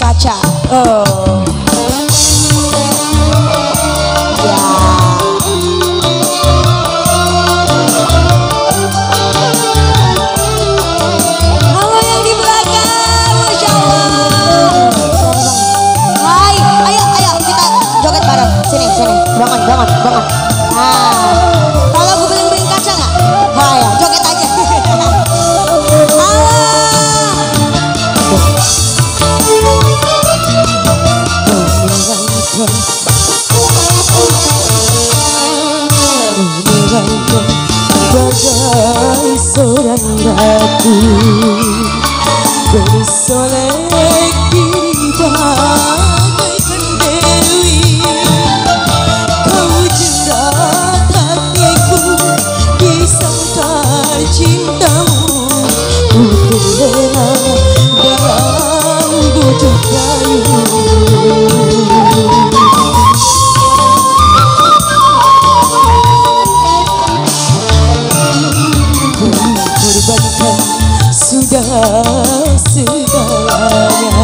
kaca. Oh. Ya. Halo yang di belakang, Masya Allah. Hai, ayo kita joget bareng. Sini, bangun. Nah, kalau gue beling-beling kaca nggak? Hai, joget aja. Bagai seorang ratu bersolek diri bagaikan dewi, kau jerat hatiku di sangkar cintamu, ku terlena dalam bujuk rayu. Korbankan sudah segalanya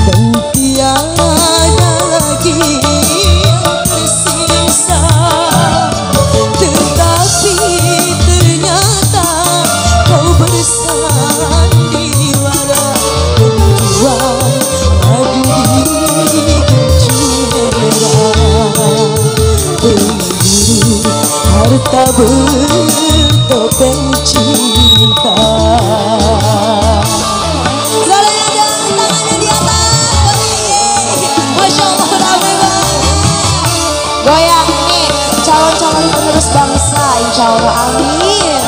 dan tiada lagi yang tersisa, tetapi ternyata kau bersandiwara menjual madu di kencing merah, berburu harta bertopeng cinta. Soalnya dong, tangannya di atas. Masya Allah, rame banget. Goyang nih, calon-calon penerus bangsa, insya Allah, amin.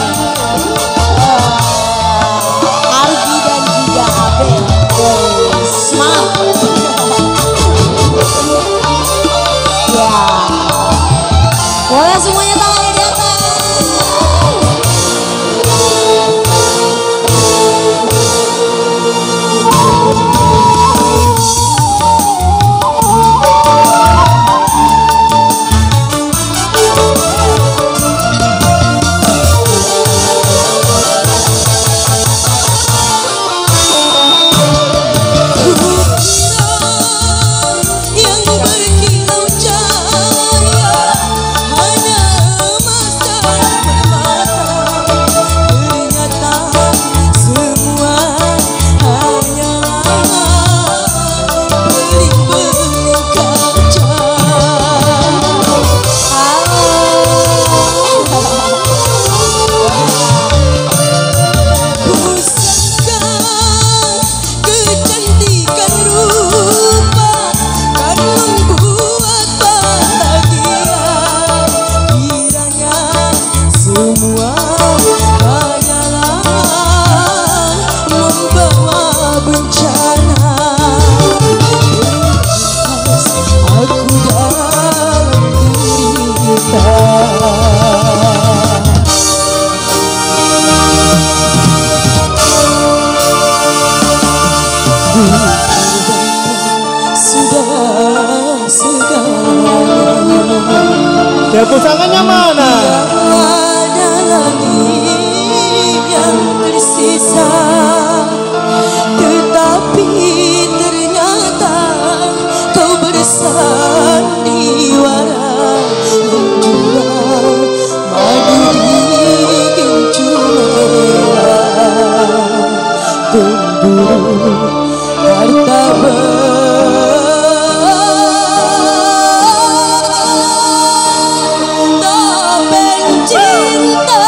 Ardi dan juga Abel, semangat. Ya, boleh semuanya tangannya di atas. Sudah segalanya, ya pasangannya mana? ada lagi yang tersisa, tetapi ternyata kau bersandiwara menjual madu di kencing merah, berburu harta bertopeng cinta.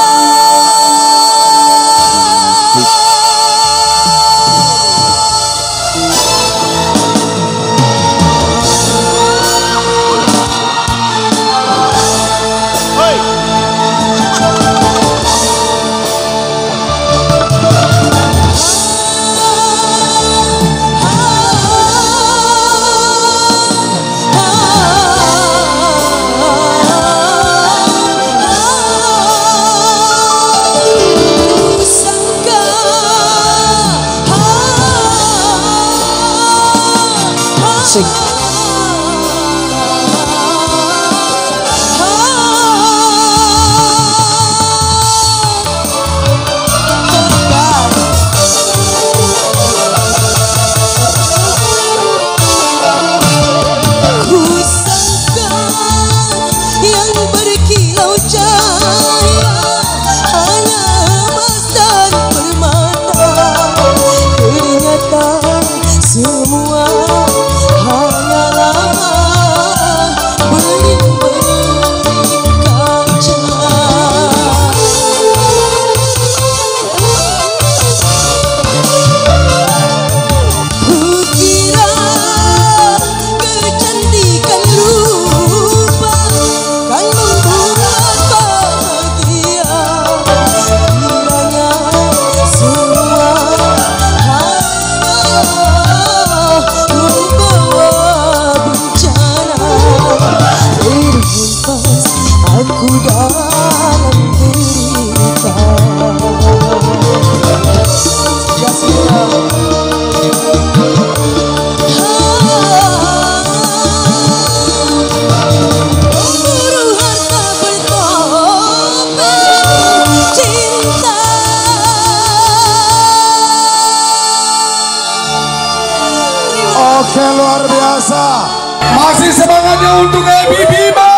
Oke, luar biasa. Masih semangatnya untuk Ebi Bima.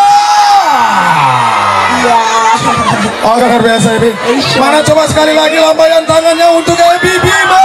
Oh, luar biasa Ebi. Mana coba sekali lagi lambaian tangannya untuk Ebi Bima.